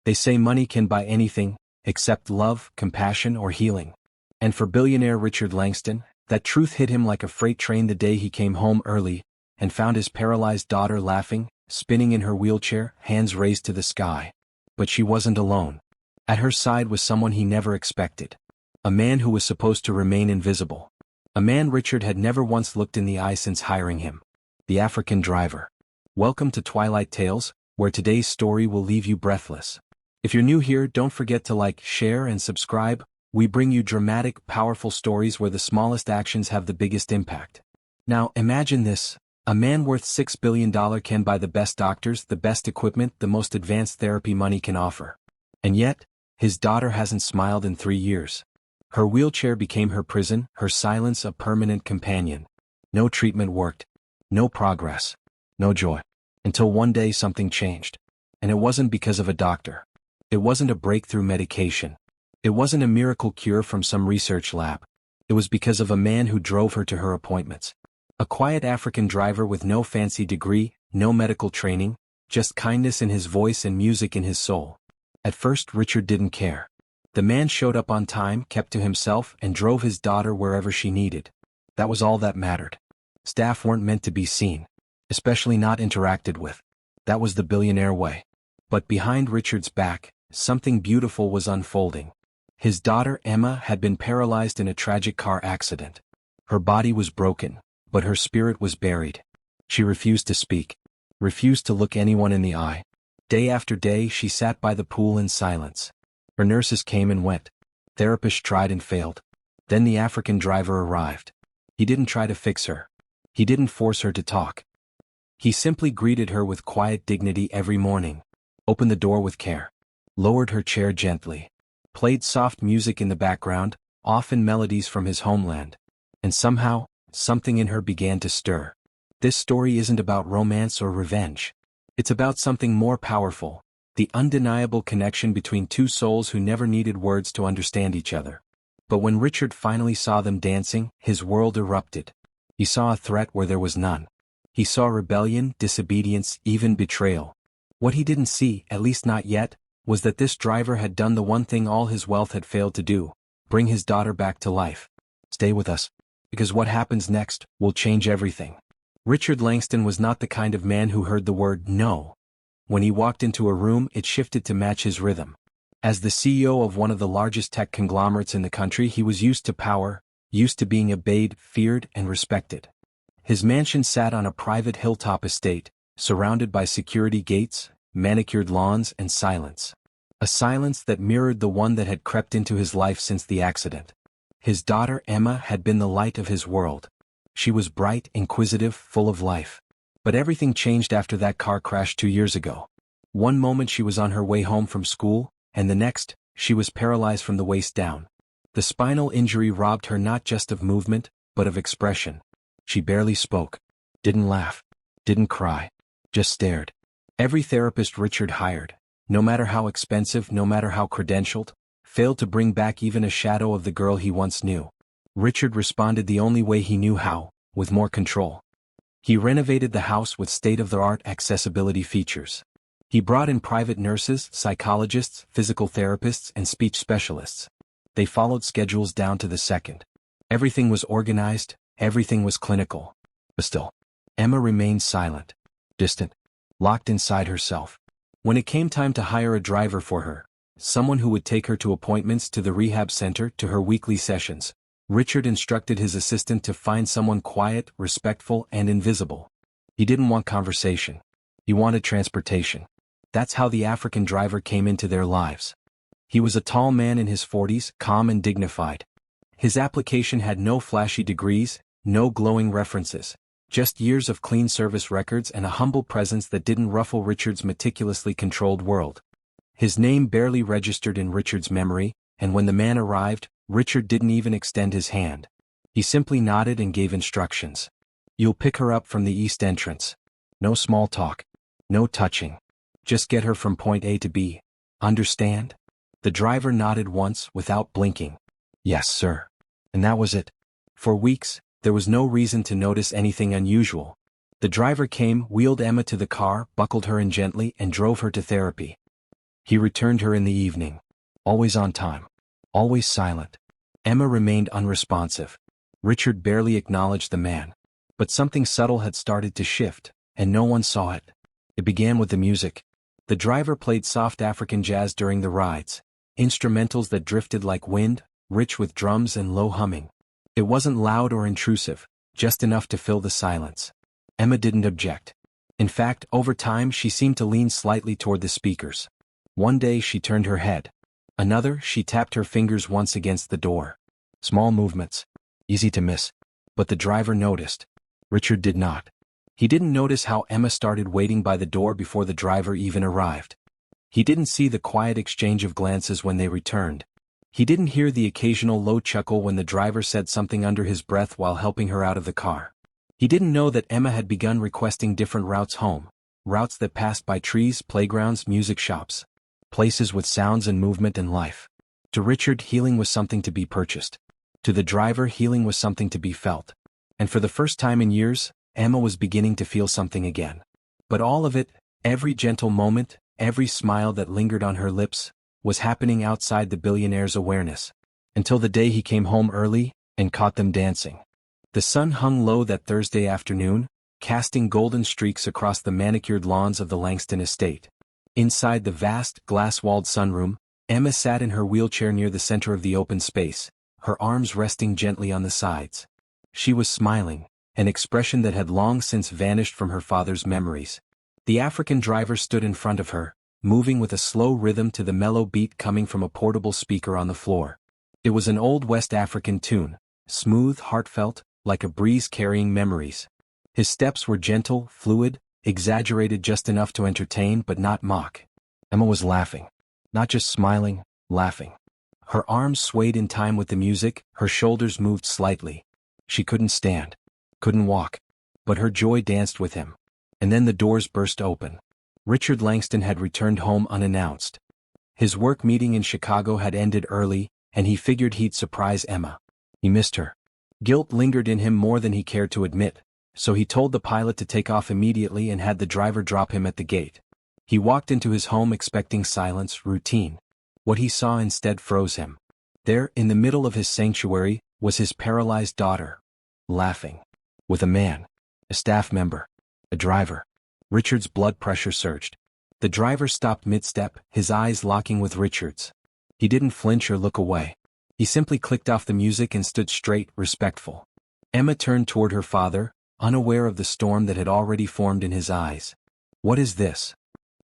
They say money can buy anything, except love, compassion, or healing. And for billionaire Richard Langston, that truth hit him like a freight train the day he came home early and found his paralyzed daughter laughing, spinning in her wheelchair, hands raised to the sky. But she wasn't alone. At her side was someone he never expected. A man who was supposed to remain invisible. A man Richard had never once looked in the eye since hiring him. The African driver. Welcome to Twilight Tales, where today's story will leave you breathless. If you're new here, don't forget to like, share, and subscribe. We bring you dramatic, powerful stories where the smallest actions have the biggest impact. Now, imagine this. A man worth $6 billion can buy the best doctors, the best equipment, the most advanced therapy money can offer. And yet, his daughter hasn't smiled in 3 years. Her wheelchair became her prison, her silence a permanent companion. No treatment worked. No progress. No joy. Until one day something changed. And it wasn't because of a doctor. It wasn't a breakthrough medication. It wasn't a miracle cure from some research lab. It was because of a man who drove her to her appointments. A quiet African driver with no fancy degree, no medical training, just kindness in his voice and music in his soul. At first, Richard didn't care. The man showed up on time, kept to himself, and drove his daughter wherever she needed. That was all that mattered. Staff weren't meant to be seen, especially not interacted with. That was the billionaire way. But behind Richard's back, something beautiful was unfolding. His daughter, Emma, had been paralyzed in a tragic car accident. Her body was broken, but her spirit was buried. She refused to speak, refused to look anyone in the eye. Day after day, she sat by the pool in silence. Her nurses came and went. Therapists tried and failed. Then the African driver arrived. He didn't try to fix her. He didn't force her to talk. He simply greeted her with quiet dignity every morning, opened the door with care, lowered her chair gently, played soft music in the background, often melodies from his homeland. And somehow, something in her began to stir. This story isn't about romance or revenge. It's about something more powerful, the undeniable connection between two souls who never needed words to understand each other. But when Richard finally saw them dancing, his world erupted. He saw a threat where there was none. He saw rebellion, disobedience, even betrayal. What he didn't see, at least not yet, was that this driver had done the one thing all his wealth had failed to do: bring his daughter back to life. Stay with us, because what happens next will change everything. Richard Langston was not the kind of man who heard the word no. When he walked into a room, it shifted to match his rhythm. As the CEO of one of the largest tech conglomerates in the country, he was used to power, used to being obeyed, feared, and respected. His mansion sat on a private hilltop estate, surrounded by security gates, manicured lawns, and silence. A silence that mirrored the one that had crept into his life since the accident. His daughter, Emma, had been the light of his world. She was bright, inquisitive, full of life. But everything changed after that car crash 2 years ago. One moment she was on her way home from school, and the next, she was paralyzed from the waist down. The spinal injury robbed her not just of movement, but of expression. She barely spoke, didn't laugh, didn't cry, just stared. Every therapist Richard hired, no matter how expensive, no matter how credentialed, failed to bring back even a shadow of the girl he once knew. Richard responded the only way he knew how, with more control. He renovated the house with state-of-the-art accessibility features. He brought in private nurses, psychologists, physical therapists, and speech specialists. They followed schedules down to the second. Everything was organized, everything was clinical. But still, Emma remained silent, distant, locked inside herself. When it came time to hire a driver for her, someone who would take her to appointments, to the rehab center, to her weekly sessions, Richard instructed his assistant to find someone quiet, respectful, and invisible. He didn't want conversation. He wanted transportation. That's how the African driver came into their lives. He was a tall man in his 40s, calm and dignified. His application had no flashy degrees, no glowing references, just years of clean service records and a humble presence that didn't ruffle Richard's meticulously controlled world. His name barely registered in Richard's memory, and when the man arrived, Richard didn't even extend his hand. He simply nodded and gave instructions. You'll pick her up from the east entrance. No small talk. No touching. Just get her from point A to B. Understand? The driver nodded once without blinking. Yes, sir. And that was it. For weeks, there was no reason to notice anything unusual. The driver came, wheeled Emma to the car, buckled her in gently, and drove her to therapy. He returned her in the evening. Always on time. Always silent. Emma remained unresponsive. Richard barely acknowledged the man. But something subtle had started to shift, and no one saw it. It began with the music. The driver played soft African jazz during the rides, instrumentals that drifted like wind, rich with drums and low humming. It wasn't loud or intrusive, just enough to fill the silence. Emma didn't object. In fact, over time she seemed to lean slightly toward the speakers. One day she turned her head. Another, she tapped her fingers once against the door. Small movements. Easy to miss. But the driver noticed. Richard did not. He didn't notice how Emma started waiting by the door before the driver even arrived. He didn't see the quiet exchange of glances when they returned. He didn't hear the occasional low chuckle when the driver said something under his breath while helping her out of the car. He didn't know that Emma had begun requesting different routes home, routes that passed by trees, playgrounds, music shops, places with sounds and movement and life. To Richard, healing was something to be purchased. To the driver, healing was something to be felt. And for the first time in years, Emma was beginning to feel something again. But all of it, every gentle moment, every smile that lingered on her lips, was happening outside the billionaire's awareness. Until the day he came home early and caught them dancing. The sun hung low that Thursday afternoon, casting golden streaks across the manicured lawns of the Langston estate. Inside the vast, glass-walled sunroom, Emma sat in her wheelchair near the center of the open space, her arms resting gently on the sides. She was smiling, an expression that had long since vanished from her father's memories. The African driver stood in front of her, moving with a slow rhythm to the mellow beat coming from a portable speaker on the floor. It was an old West African tune, smooth, heartfelt, like a breeze carrying memories. His steps were gentle, fluid, exaggerated just enough to entertain but not mock. Emma was laughing. Not just smiling, laughing. Her arms swayed in time with the music, her shoulders moved slightly. She couldn't stand. Couldn't walk. But her joy danced with him. And then the doors burst open. Richard Langston had returned home unannounced. His work meeting in Chicago had ended early, and he figured he'd surprise Emma. He missed her. Guilt lingered in him more than he cared to admit, so he told the pilot to take off immediately and had the driver drop him at the gate. He walked into his home expecting silence, routine. What he saw instead froze him. There, in the middle of his sanctuary, was his paralyzed daughter. Laughing. With a man. A staff member. A driver. Richard's blood pressure surged. The driver stopped mid-step, his eyes locking with Richard's. He didn't flinch or look away. He simply clicked off the music and stood straight, respectful. Emma turned toward her father, unaware of the storm that had already formed in his eyes. "What is this?"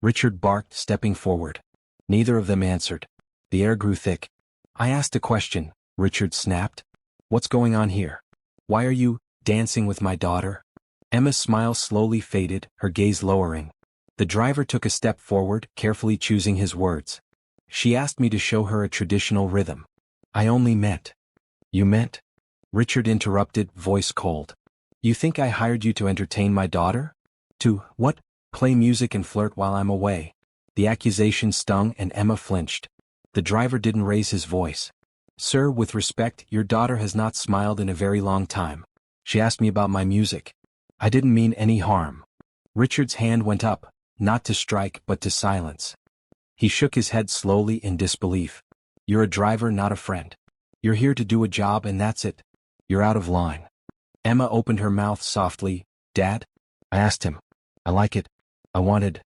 Richard barked, stepping forward. Neither of them answered. The air grew thick. "I asked a question," Richard snapped. "What's going on here? Why are you dancing with my daughter?" Emma's smile slowly faded, her gaze lowering. The driver took a step forward, carefully choosing his words. "She asked me to show her a traditional rhythm. I only meant." "You meant?" Richard interrupted, voice cold. "You think I hired you to entertain my daughter? To, what? Play music and flirt while I'm away?" The accusation stung and Emma flinched. The driver didn't raise his voice. "Sir, with respect, your daughter has not smiled in a very long time. She asked me about my music. I didn't mean any harm." Richard's hand went up, not to strike but to silence. He shook his head slowly in disbelief. "You're a driver, not a friend. You're here to do a job and that's it. You're out of line." Emma opened her mouth softly. "Dad?" I asked him. "I like it. I wanted—"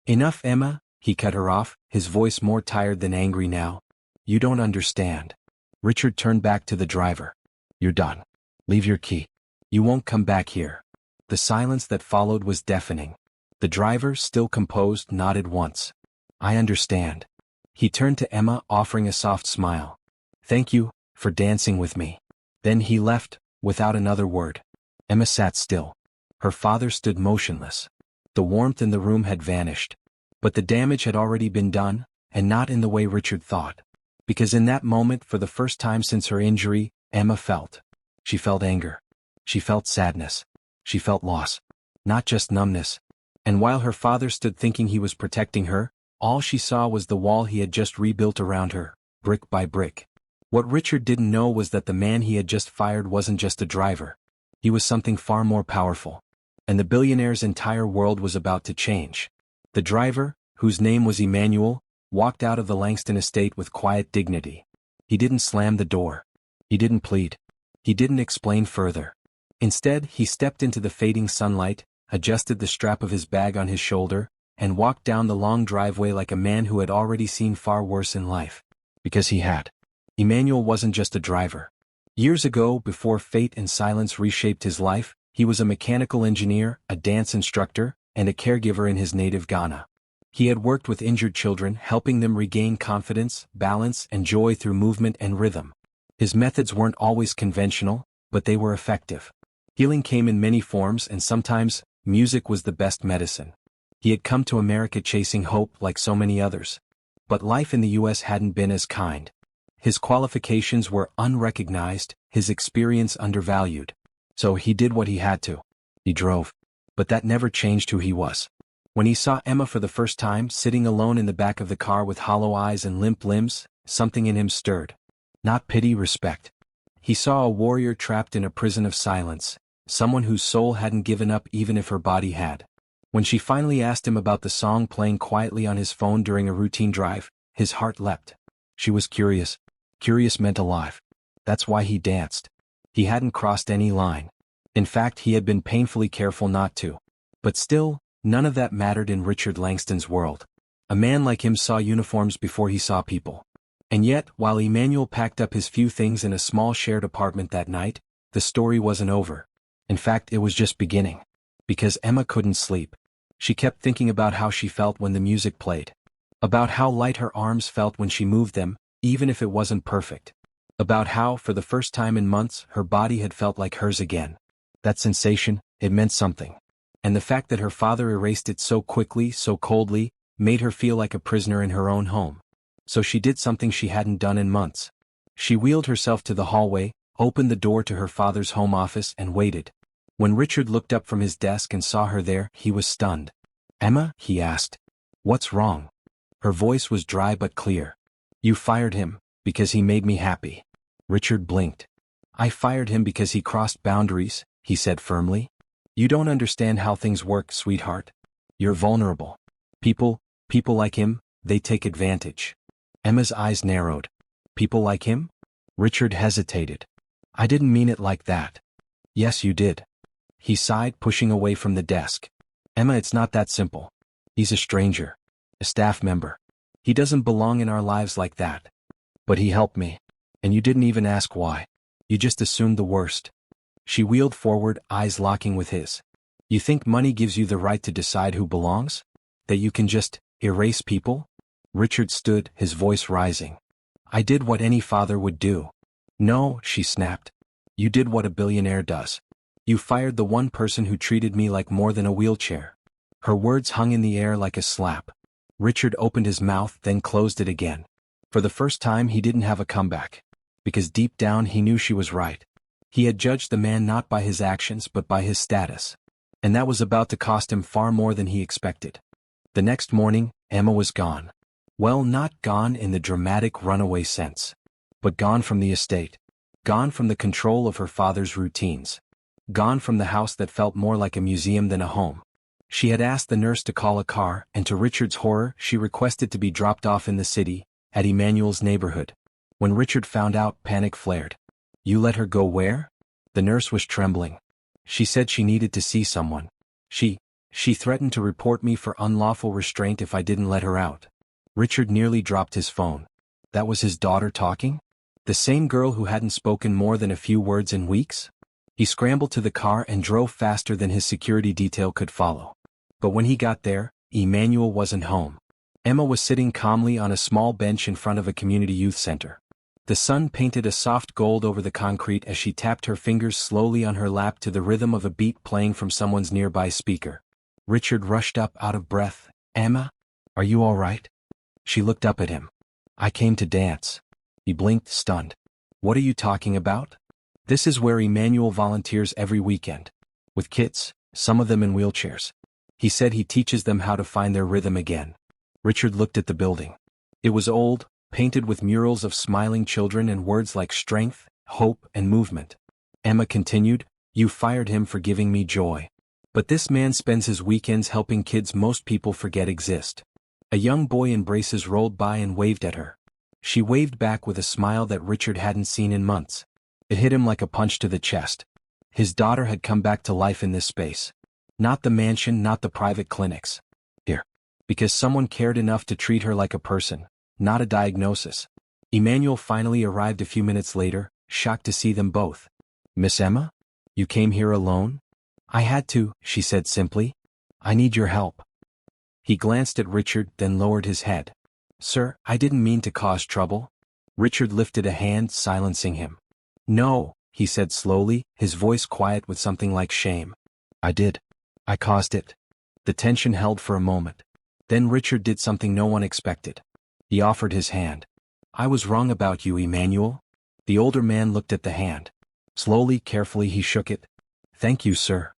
"Enough, Emma," he cut her off, his voice more tired than angry now. "You don't understand." Richard turned back to the driver. "You're done. Leave your key. You won't come back here." The silence that followed was deafening. The driver, still composed, nodded once. "I understand." He turned to Emma, offering a soft smile. "Thank you for dancing with me." Then he left, without another word. Emma sat still. Her father stood motionless. The warmth in the room had vanished. But the damage had already been done, and not in the way Richard thought. Because in that moment, for the first time since her injury, Emma felt. She felt anger. She felt sadness. She felt loss. Not just numbness. And while her father stood thinking he was protecting her, all she saw was the wall he had just rebuilt around her, brick by brick. What Richard didn't know was that the man he had just fired wasn't just a driver. He was something far more powerful. And the billionaire's entire world was about to change. The driver, whose name was Emmanuel, walked out of the Langston estate with quiet dignity. He didn't slam the door. He didn't plead. He didn't explain further. Instead, he stepped into the fading sunlight, adjusted the strap of his bag on his shoulder, and walked down the long driveway like a man who had already seen far worse in life. Because he had. Emmanuel wasn't just a driver. Years ago, before fate and silence reshaped his life, he was a mechanical engineer, a dance instructor, and a caregiver in his native Ghana. He had worked with injured children, helping them regain confidence, balance, and joy through movement and rhythm. His methods weren't always conventional, but they were effective. Healing came in many forms, and sometimes, music was the best medicine. He had come to America chasing hope like so many others. But life in the U.S. hadn't been as kind. His qualifications were unrecognized, his experience undervalued. So he did what he had to. He drove. But that never changed who he was. When he saw Emma for the first time, sitting alone in the back of the car with hollow eyes and limp limbs, something in him stirred. Not pity, respect. He saw a warrior trapped in a prison of silence, someone whose soul hadn't given up even if her body had. When she finally asked him about the song playing quietly on his phone during a routine drive, his heart leapt. She was curious. Curious meant alive. That's why he danced. He hadn't crossed any line. In fact, he had been painfully careful not to. But still, none of that mattered in Richard Langston's world. A man like him saw uniforms before he saw people. And yet, while Emmanuel packed up his few things in a small shared apartment that night, the story wasn't over. In fact, it was just beginning. Because Emma couldn't sleep. She kept thinking about how she felt when the music played. About how light her arms felt when she moved them, even if it wasn't perfect. About how, for the first time in months, her body had felt like hers again. That sensation, it meant something. And the fact that her father erased it so quickly, so coldly, made her feel like a prisoner in her own home. So she did something she hadn't done in months. She wheeled herself to the hallway, opened the door to her father's home office, and waited. When Richard looked up from his desk and saw her there, he was stunned. "Emma?" he asked. "What's wrong?" Her voice was dry but clear. "You fired him, because he made me happy." Richard blinked. "I fired him because he crossed boundaries," he said firmly. "You don't understand how things work, sweetheart. You're vulnerable. People like him, they take advantage." Emma's eyes narrowed. "People like him?" Richard hesitated. "I didn't mean it like that." "Yes, you did." He sighed, pushing away from the desk. "Emma, it's not that simple. He's a stranger. A staff member. He doesn't belong in our lives like that. But he helped me. And you didn't even ask why. You just assumed the worst." She wheeled forward, eyes locking with his. "You think money gives you the right to decide who belongs? That you can just erase people?" Richard stood, his voice rising. "I did what any father would do." "No," she snapped. "You did what a billionaire does. You fired the one person who treated me like more than a wheelchair." Her words hung in the air like a slap. Richard opened his mouth, then closed it again. For the first time, he didn't have a comeback. Because deep down he knew she was right. He had judged the man not by his actions but by his status. And that was about to cost him far more than he expected. The next morning, Emma was gone. Well, not gone in the dramatic runaway sense. But gone from the estate. Gone from the control of her father's routines. Gone from the house that felt more like a museum than a home. She had asked the nurse to call a car, and to Richard's horror, she requested to be dropped off in the city, at Emmanuel's neighborhood. When Richard found out, panic flared. "You let her go where?" The nurse was trembling. "She said she needed to see someone. She threatened to report me for unlawful restraint if I didn't let her out." Richard nearly dropped his phone. That was his daughter talking? The same girl who hadn't spoken more than a few words in weeks? He scrambled to the car and drove faster than his security detail could follow. But when he got there, Emmanuel wasn't home. Emma was sitting calmly on a small bench in front of a community youth center. The sun painted a soft gold over the concrete as she tapped her fingers slowly on her lap to the rhythm of a beat playing from someone's nearby speaker. Richard rushed up out of breath. "Emma? Are you all right?" She looked up at him. "I came to dance." He blinked, stunned. "What are you talking about?" "This is where Emmanuel volunteers every weekend. With kids, some of them in wheelchairs. He said he teaches them how to find their rhythm again." Richard looked at the building. It was old, painted with murals of smiling children and words like strength, hope, and movement. Emma continued, "You fired him for giving me joy. But this man spends his weekends helping kids most people forget exist. A young boy in braces rolled by and waved at her. She waved back with a smile that Richard hadn't seen in months. It hit him like a punch to the chest. His daughter had come back to life in this space. Not the mansion, not the private clinics. Here. Because someone cared enough to treat her like a person, not a diagnosis. Emmanuel finally arrived a few minutes later, shocked to see them both. "Miss Emma? You came here alone?" "I had to," she said simply. "I need your help." He glanced at Richard, then lowered his head. "Sir, I didn't mean to cause trouble." Richard lifted a hand, silencing him. "No," he said slowly, his voice quiet with something like shame. "I did. I caused it." The tension held for a moment. Then Richard did something no one expected. He offered his hand. "I was wrong about you, Emmanuel." The older man looked at the hand. Slowly, carefully he shook it. "Thank you, sir."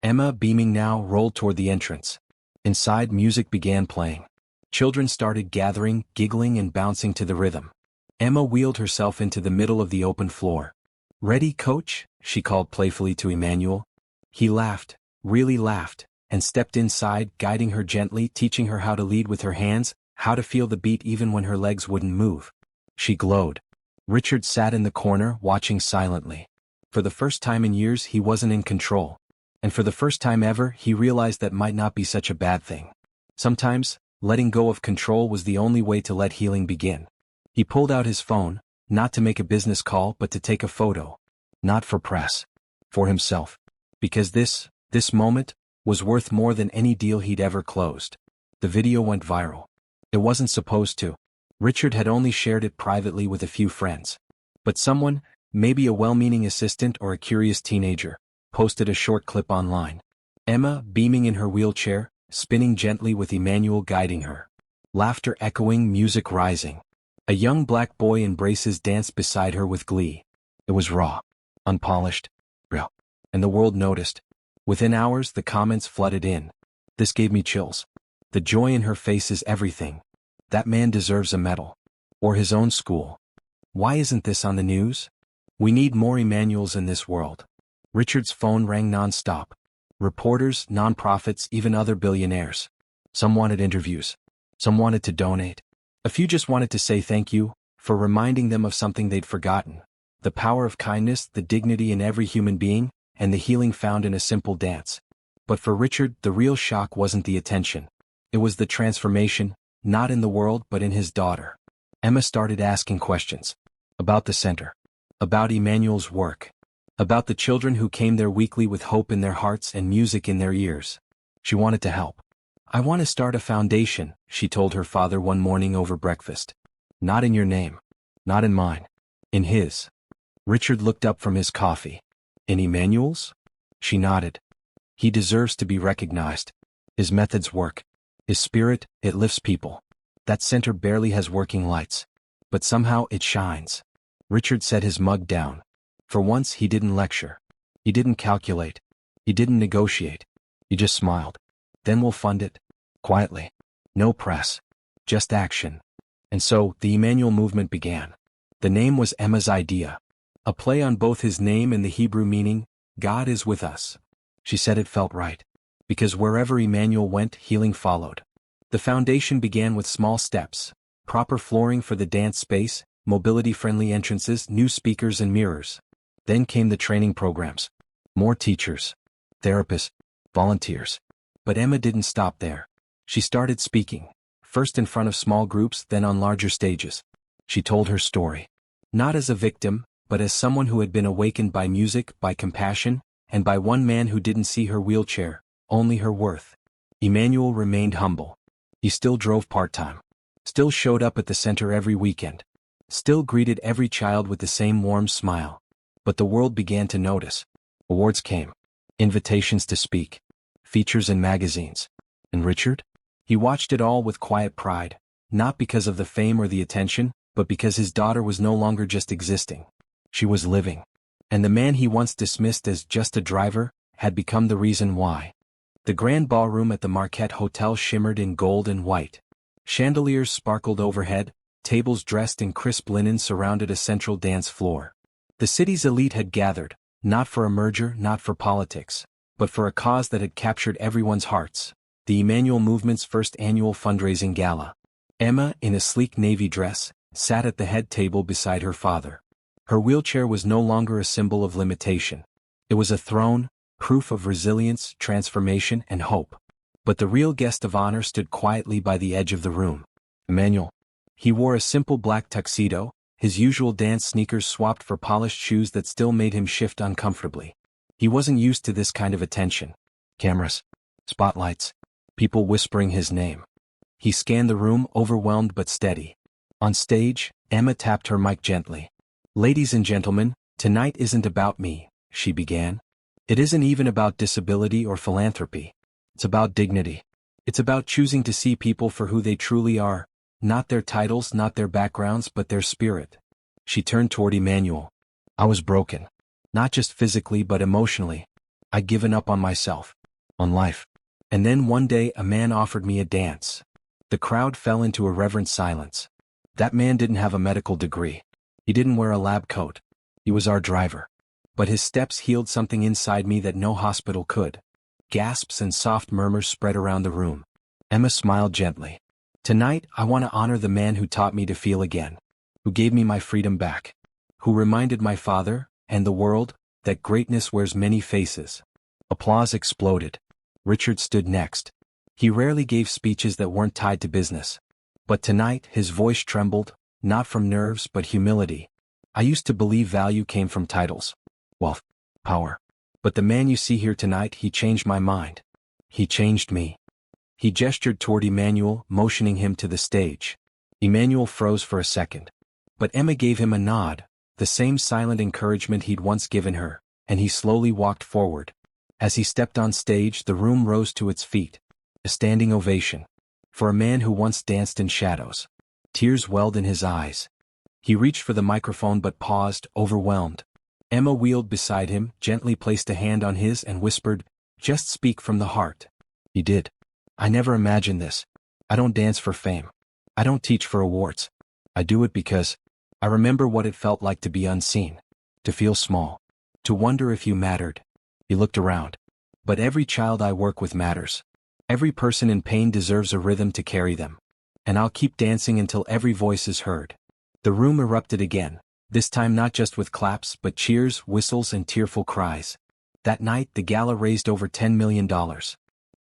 Emma, beaming now, rolled toward the entrance. Inside, music began playing. Children started gathering, giggling and bouncing to the rhythm. Emma wheeled herself into the middle of the open floor. "Ready, coach?" she called playfully to Emmanuel. He laughed, really laughed, and stepped inside, guiding her gently, teaching her how to lead with her hands, how to feel the beat even when her legs wouldn't move. She glowed. Richard sat in the corner, watching silently. For the first time in years he wasn't in control. And for the first time ever he realized that might not be such a bad thing. Sometimes, letting go of control was the only way to let healing begin. He pulled out his phone, not to make a business call but to take a photo. Not for press. For himself. Because this moment, was worth more than any deal he'd ever closed. The video went viral. It wasn't supposed to. Richard had only shared it privately with a few friends. But someone, maybe a well-meaning assistant or a curious teenager, posted a short clip online. Emma, beaming in her wheelchair, spinning gently with Emmanuel guiding her. Laughter echoing, music rising. A young black boy in braces danced beside her with glee. It was raw, unpolished, real. And the world noticed. Within hours the comments flooded in. This gave me chills. The joy in her face is everything. That man deserves a medal. Or his own school. Why isn't this on the news? We need more Emmanuels in this world. Richard's phone rang non-stop. Reporters, non-profits, even other billionaires. Some wanted interviews. Some wanted to donate. A few just wanted to say thank you, for reminding them of something they'd forgotten. The power of kindness, the dignity in every human being, and the healing found in a simple dance. But for Richard, the real shock wasn't the attention. It was the transformation, not in the world but in his daughter. Emma started asking questions. About the center. About Emmanuel's work. About the children who came there weekly with hope in their hearts and music in their ears. She wanted to help. "I want to start a foundation," she told her father one morning over breakfast. "Not in your name. Not in mine. In his." Richard looked up from his coffee. "In Emmanuel's?" She nodded. "He deserves to be recognized. His methods work. His spirit, it lifts people. That center barely has working lights. But somehow it shines." Richard set his mug down. For once he didn't lecture. He didn't calculate. He didn't negotiate. He just smiled. "Then we'll fund it. Quietly. No press. Just action." And so, the Emmanuel movement began. The name was Emma's idea. A play on both his name and the Hebrew meaning, God is with us. She said it felt right. Because wherever Emmanuel went, healing followed. The foundation began with small steps. Proper flooring for the dance space, mobility-friendly entrances, new speakers and mirrors. Then came the training programs. More teachers, therapists, volunteers. But Emma didn't stop there. She started speaking, first in front of small groups, then on larger stages. She told her story. Not as a victim, but as someone who had been awakened by music, by compassion, and by one man who didn't see her wheelchair, only her worth. Emmanuel remained humble. He still drove part-time. Still showed up at the center every weekend. Still greeted every child with the same warm smile. But the world began to notice. Awards came. Invitations to speak. Features in magazines. And Richard? He watched it all with quiet pride, not because of the fame or the attention, but because his daughter was no longer just existing. She was living. And the man he once dismissed as just a driver, had become the reason why. The grand ballroom at the Marquette Hotel shimmered in gold and white. Chandeliers sparkled overhead, tables dressed in crisp linen surrounded a central dance floor. The city's elite had gathered, not for a merger, not for politics, but for a cause that had captured everyone's hearts. the Emmanuel Movement's first annual fundraising gala. Emma, in a sleek navy dress, sat at the head table beside her father. Her wheelchair was no longer a symbol of limitation. It was a throne, proof of resilience, transformation, and hope. But the real guest of honor stood quietly by the edge of the room. Emmanuel. He wore a simple black tuxedo, his usual dance sneakers swapped for polished shoes that still made him shift uncomfortably. He wasn't used to this kind of attention. Cameras. Spotlights. People whispering his name. He scanned the room, overwhelmed but steady. On stage, Emma tapped her mic gently. "Ladies and gentlemen, tonight isn't about me," she began. "It isn't even about disability or philanthropy. It's about dignity. It's about choosing to see people for who they truly are, not their titles, not their backgrounds, but their spirit." She turned toward Emmanuel. "I was broken. Not just physically but emotionally. I'd given up on myself. On life. And then one day a man offered me a dance." The crowd fell into a reverent silence. That man didn't have a medical degree. He didn't wear a lab coat. He was our driver. But his steps healed something inside me that no hospital could. Gasps and soft murmurs spread around the room. Emma smiled gently. "Tonight, I want to honor the man who taught me to feel again. Who gave me my freedom back. Who reminded my father, and the world, that greatness wears many faces." Applause exploded. Richard stood next. He rarely gave speeches that weren't tied to business. But tonight, his voice trembled, not from nerves but humility. "I used to believe value came from titles. Wealth. Power. But the man you see here tonight, he changed my mind. He changed me." He gestured toward Emmanuel, motioning him to the stage. Emmanuel froze for a second. But Emma gave him a nod, the same silent encouragement he'd once given her, and he slowly walked forward. As he stepped on stage, the room rose to its feet. A standing ovation. For a man who once danced in shadows. Tears welled in his eyes. He reached for the microphone but paused, overwhelmed. Emma wheeled beside him, gently placed a hand on his and whispered, "Just speak from the heart." He did. "I never imagined this. I don't dance for fame. I don't teach for awards. I do it because I remember what it felt like to be unseen. To feel small. To wonder if you mattered." He looked around. "But every child I work with matters. Every person in pain deserves a rhythm to carry them. And I'll keep dancing until every voice is heard." The room erupted again, this time not just with claps but cheers, whistles, and tearful cries. That night the gala raised over $10 million.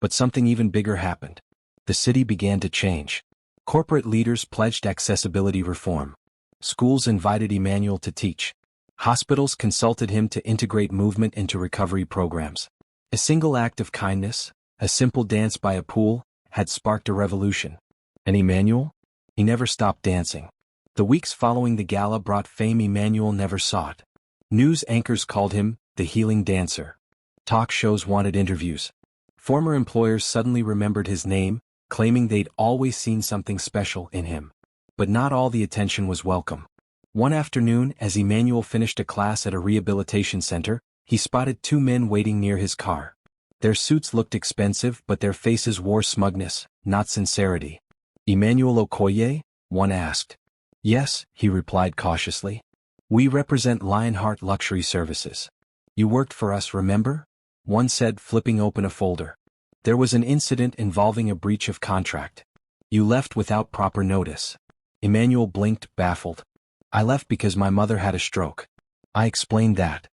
But something even bigger happened. The city began to change. Corporate leaders pledged accessibility reform. Schools invited Emmanuel to teach. Hospitals consulted him to integrate movement into recovery programs. A single act of kindness, a simple dance by a pool, had sparked a revolution. And Emmanuel? He never stopped dancing. The weeks following the gala brought fame Emmanuel never sought. News anchors called him the healing dancer. Talk shows wanted interviews. Former employers suddenly remembered his name, claiming they'd always seen something special in him. But not all the attention was welcome. One afternoon, as Emmanuel finished a class at a rehabilitation center, he spotted two men waiting near his car. Their suits looked expensive but their faces wore smugness, not sincerity. "Emmanuel Okoye?" one asked. "Yes," he replied cautiously. "We represent Lionheart Luxury Services. You worked for us, remember?" one said, flipping open a folder. "There was an incident involving a breach of contract. You left without proper notice." Emmanuel blinked, baffled. "I left because my mother had a stroke. I explained that."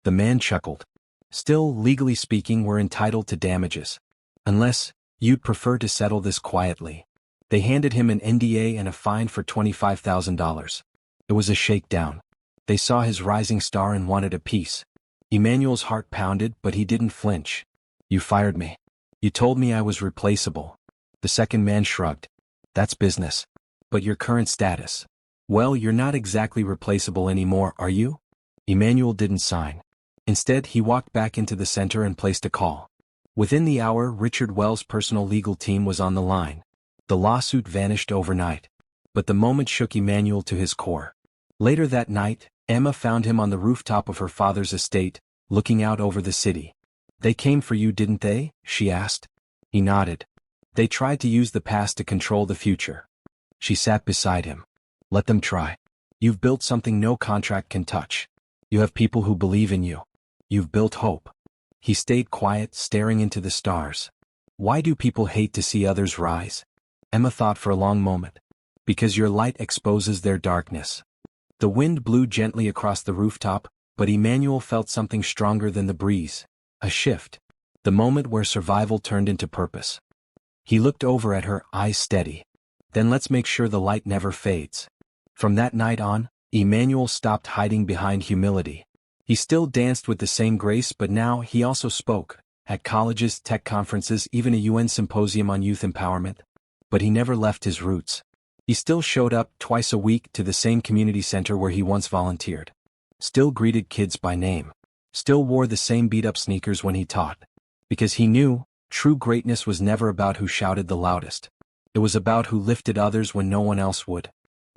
The man chuckled. "Still, legally speaking, we're entitled to damages. Unless you'd prefer to settle this quietly." They handed him an NDA and a fine for $25,000. It was a shakedown. They saw his rising star and wanted a piece. Emmanuel's heart pounded, but he didn't flinch. "You fired me. You told me I was replaceable." The second man shrugged. "That's business. But your current status? Well, you're not exactly replaceable anymore, are you?" Emmanuel didn't sign. Instead, he walked back into the center and placed a call. Within the hour, Richard Wells' personal legal team was on the line. The lawsuit vanished overnight. But the moment shook Emmanuel to his core. Later that night, Emma found him on the rooftop of her father's estate, looking out over the city. "They came for you, didn't they?" she asked. He nodded. "They tried to use the past to control the future." She sat beside him. "Let them try. You've built something no contract can touch. You have people who believe in you. You've built hope." He stayed quiet, staring into the stars. Why do people hate to see others rise? Emma thought for a long moment. Because your light exposes their darkness. The wind blew gently across the rooftop, but Emmanuel felt something stronger than the breeze. A shift. The moment where survival turned into purpose. He looked over at her, eyes steady. Then let's make sure the light never fades. From that night on, Emmanuel stopped hiding behind humility. He still danced with the same grace, but now he also spoke, at colleges, tech conferences, even a UN symposium on youth empowerment. But he never left his roots. He still showed up twice a week to the same community center where he once volunteered. Still greeted kids by name. Still wore the same beat-up sneakers when he taught. Because he knew, true greatness was never about who shouted the loudest. It was about who lifted others when no one else would.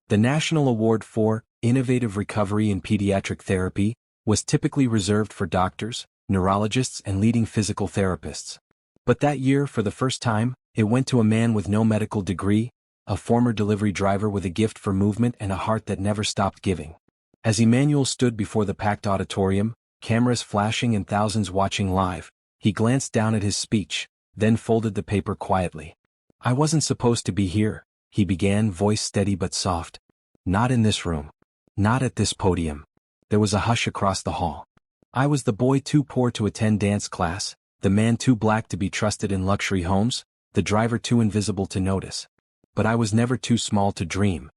The National Award for Innovative Recovery in Pediatric Therapy was typically reserved for doctors, neurologists, and leading physical therapists. But that year, for the first time, it went to a man with no medical degree, a former delivery driver with a gift for movement and a heart that never stopped giving. As Emmanuel stood before the packed auditorium, cameras flashing and thousands watching live, he glanced down at his speech, then folded the paper quietly. I wasn't supposed to be here, he began, voice steady but soft. Not in this room. Not at this podium. There was a hush across the hall. I was the boy too poor to attend dance class, the man too black to be trusted in luxury homes, the driver too invisible to notice. But I was never too small to dream.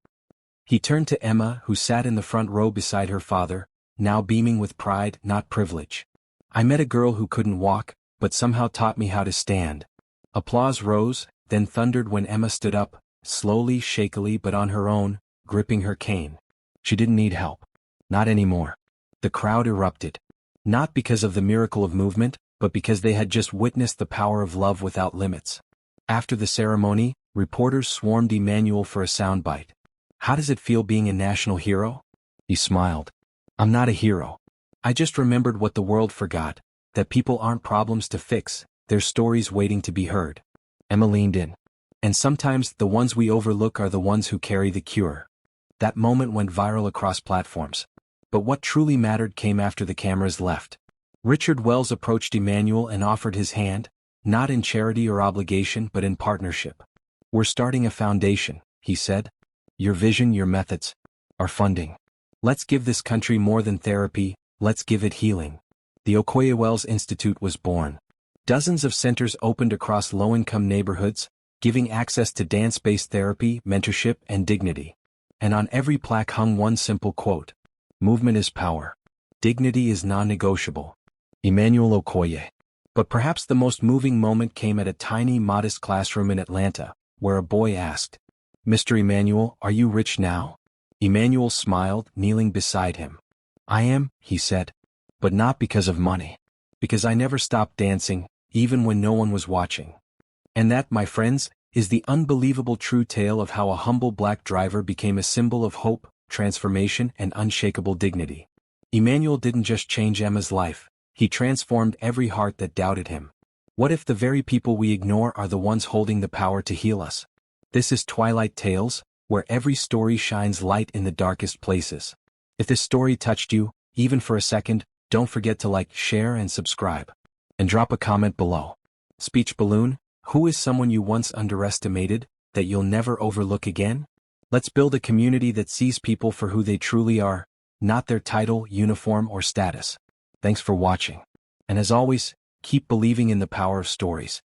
He turned to Emma, who sat in the front row beside her father, now beaming with pride, not privilege. I met a girl who couldn't walk, but somehow taught me how to stand. Applause rose, then thundered when Emma stood up, slowly, shakily but on her own, gripping her cane. She didn't need help. Not anymore. The crowd erupted. Not because of the miracle of movement, but because they had just witnessed the power of love without limits. After the ceremony, reporters swarmed Emmanuel for a soundbite. How does it feel being a national hero? He smiled. I'm not a hero. I just remembered what the world forgot, that people aren't problems to fix, they're stories waiting to be heard. Emma leaned in. And sometimes the ones we overlook are the ones who carry the cure. That moment went viral across platforms. But what truly mattered came after the cameras left. Richard Wells approached Emmanuel and offered his hand, not in charity or obligation but in partnership. We're starting a foundation, he said. Your vision, your methods, our funding. Let's give this country more than therapy, let's give it healing. The Okoye Wells Institute was born. Dozens of centers opened across low-income neighborhoods, giving access to dance-based therapy, mentorship, and dignity. And on every plaque hung one simple quote. Movement is power. Dignity is non-negotiable. Emmanuel Okoye. But perhaps the most moving moment came at a tiny, modest classroom in Atlanta, where a boy asked, Mr. Emmanuel, are you rich now? Emmanuel smiled, kneeling beside him. I am, he said. But not because of money. Because I never stopped dancing, even when no one was watching. And that, my friends, is the unbelievable true tale of how a humble black driver became a symbol of hope, transformation, and unshakable dignity. Emmanuel didn't just change Emma's life, he transformed every heart that doubted him. What if the very people we ignore are the ones holding the power to heal us? This is Twilight Tales, where every story shines light in the darkest places. If this story touched you, even for a second, don't forget to like, share, and subscribe. And drop a comment below. Speech balloon, who is someone you once underestimated, that you'll never overlook again? Let's build a community that sees people for who they truly are, not their title, uniform, or status. Thanks for watching. And as always, keep believing in the power of stories.